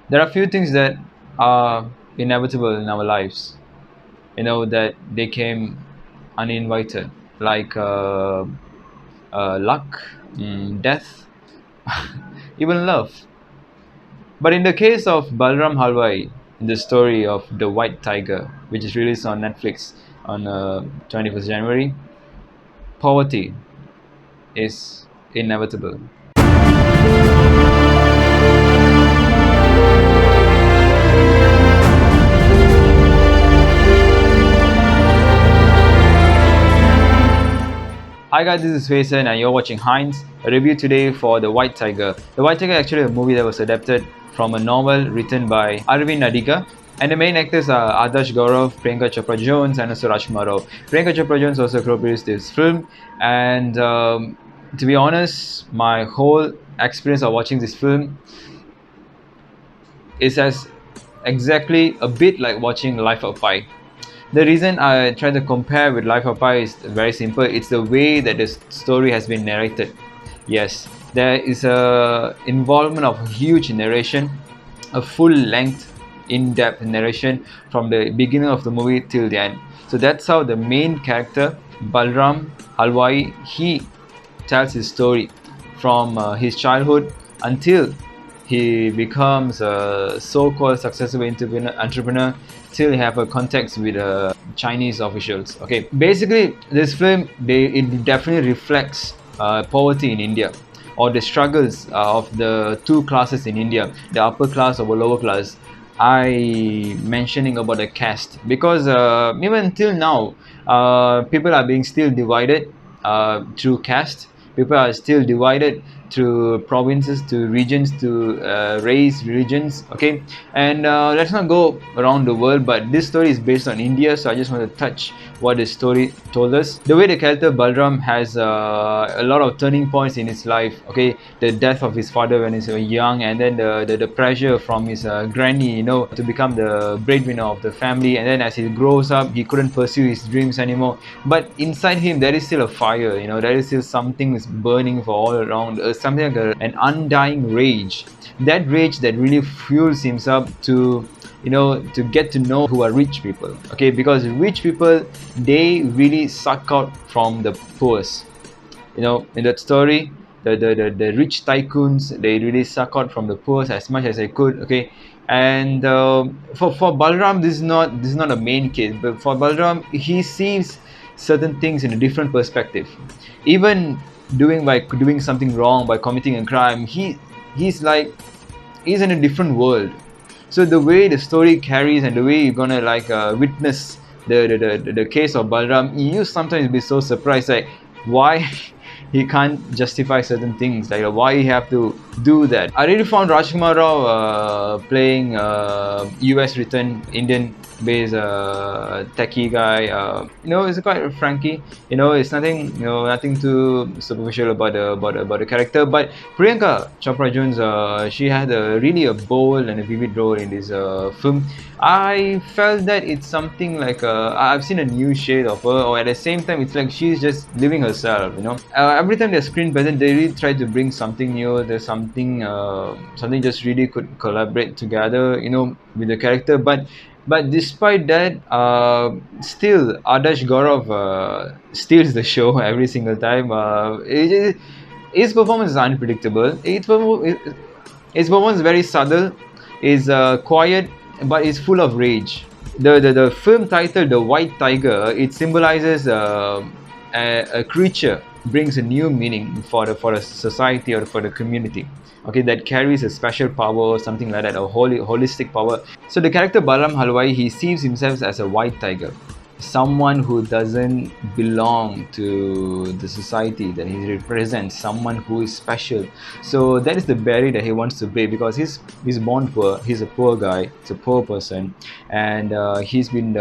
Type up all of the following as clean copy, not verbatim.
There are few things that are inevitable in our lives, that they came uninvited, like luck, death, even love. But in the case of Balram Halwai, in the story of The White Tiger, which is released on Netflix on 21st January, poverty is inevitable. Hi guys, this is Faison and you're watching Heinz, a review today for The White Tiger. The White Tiger is actually a movie that was adapted from a novel written by Arvind Adiga, and the main actors are Adarsh Gaurav, Priyanka Chopra Jones, and also Rajkumar Rao. Priyanka Chopra Jones also co-produced this film, and to be honest, my whole experience of watching this film is as exactly a bit like watching Life of Pi. The reason I try to compare with Life of Pi is very simple. It's the way that the story has been narrated. Yes, there is a involvement of huge narration, a full length, in-depth narration from the beginning of the movie till the end. So that's how the main character Balram Halwai, he tells his story from his childhood until he becomes a so-called successful entrepreneur till he have a contact with Chinese officials. Okay, basically this film it definitely reflects poverty in India, or the struggles of the two classes in India, the upper class or the lower class. I mentioning about the caste because even till now, people are being still divided through caste. People are still divided through provinces, to regions, to race, religions. Okay, and let's not go around the world, but this story is based on India, so I just want to touch what the story told us. The way the character Balram has a lot of turning points in his life. Okay, the death of his father when he's young, and then the pressure from his granny, to become the breadwinner of the family, and then as he grows up, he couldn't pursue his dreams anymore. But inside him, there is still a fire. There is still something is burning for all around, something like an undying rage. That rage that really fuels him up to get to know who are rich people. Okay, because rich people, they really suck out from the poorest. In that story, the rich tycoons, they really suck out from the poor as much as they could. Okay, and for Balram, this is not a main case, but for Balram, he sees certain things in a different perspective. Even doing something wrong, by committing a crime, he's like he's in a different world. So the way the story carries and the way you're gonna like witness the case of Balram, you sometimes be so surprised, like why he can't justify certain things, like why he have to do that. I really found Rajkumar Rao playing US written Indian based techie guy. It's quite Frankie. It's nothing. Nothing too superficial about the character. But Priyanka Chopra Jones, she had a bold and a vivid role in this film. I felt that it's something like I've seen a new shade of her, or at the same time, it's like she's just living herself. Every time they're screen present, they really try to bring something new. There's something just really could collaborate together, with the character. But despite that, still Adarsh Gaurav steals the show every single time. His performance is unpredictable. His performance is very subtle, is quiet, but is full of rage. The film title, The White Tiger, it symbolizes a creature brings a new meaning for a society or for the community. Okay, that carries a special power or something like that, a holistic power. So the character Balam Halwai, he sees himself as a white tiger, someone who doesn't belong to the society that he represents, someone who is special. So that is the barrier that he wants to break, because he's born poor, he's a poor guy, he's a poor person, and he's been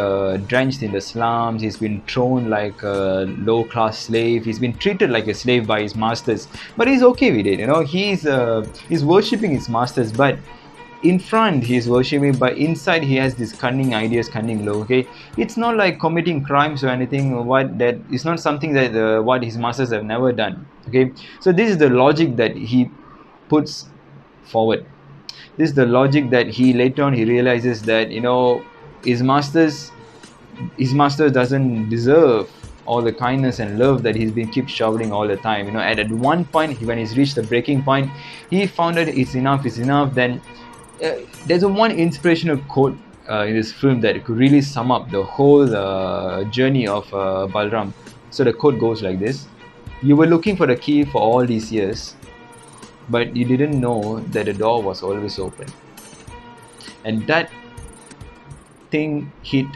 drenched in the slums, he's been thrown like a low class slave, he's been treated like a slave by his masters, but he's okay with it. He's worshipping his masters, but in front he's worshipping, but inside he has these cunning ideas, cunning law. Okay, it's not like committing crimes or anything. What that is not something that what his masters have never done. Okay, so this is the logic that he puts forward. This is the logic that he later on he realizes that his masters his master doesn't deserve all the kindness and love that he's been keep showering all the time. At one point, when he's reached the breaking point, he found that it's enough. Then there's one inspirational quote in this film that could really sum up the whole journey of Balram. So the quote goes like this: "You were looking for the key for all these years, but you didn't know that the door was always open." And that thing hit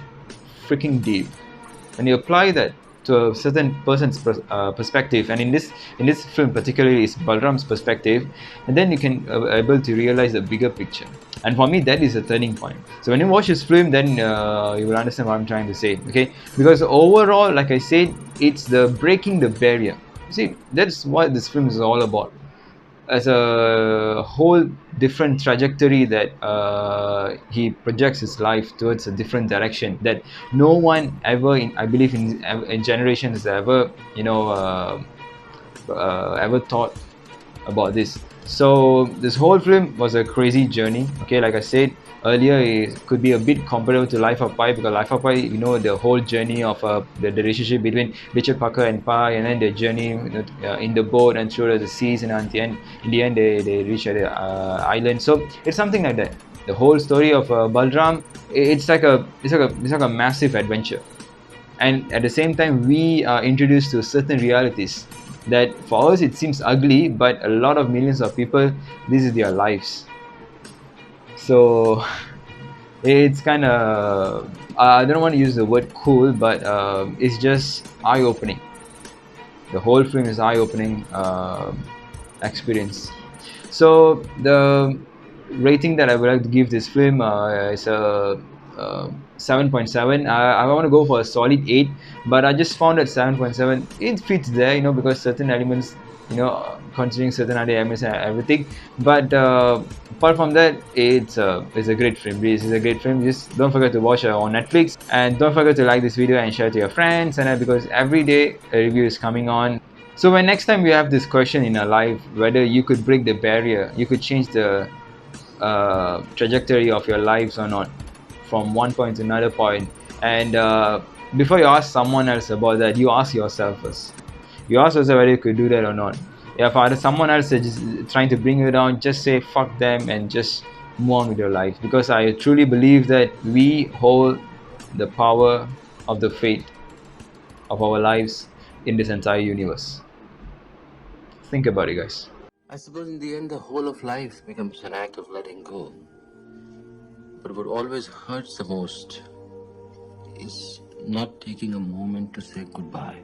freaking deep. When you apply that to a certain person's perspective, and in this film particularly is Balram's perspective, and then you can able to realize the bigger picture. And for me, that is a turning point. So when you watch this film, then you will understand what I'm trying to say. Okay, because overall, like I said, it's the breaking the barrier. See, that's what this film is all about, as a whole different trajectory that he projects his life towards a different direction that no one ever I believe in generations ever ever thought about this. So this whole film was a crazy journey. Okay, like I said earlier, it could be a bit comparable to Life of Pi, because Life of Pi, the whole journey of the relationship between Richard Parker and Pi, and then the journey in the boat and through the seas, and in the end they reach the island. So it's something like that. The whole story of Balram, it's like a massive adventure, and at the same time we are introduced to certain realities that for us it seems ugly, but a lot of millions of people, this is their lives. So it's kind of I don't want to use the word cool, but it's just eye-opening. The whole film is eye-opening experience. So the rating that I would like to give this film is a 7.7. I want to go for a solid 8, but I just found that 7.7 it fits there, because certain elements, considering certain other elements and everything. But apart from that, it's a great film. This is a great film. Just don't forget to watch it on Netflix, and don't forget to like this video and share it to your friends. And because every day a review is coming on. So when next time we have this question in our life, whether you could break the barrier, you could change the trajectory of your lives or not, from one point to another point. And before you ask someone else about that, you ask yourself first. You ask yourself whether you could do that or not. If someone else is just trying to bring you down, just say fuck them and just move on with your life. Because I truly believe that we hold the power of the fate of our lives in this entire universe. Think about it, guys. I suppose in the end, the whole of life becomes an act of letting go. But what always hurts the most is not taking a moment to say goodbye.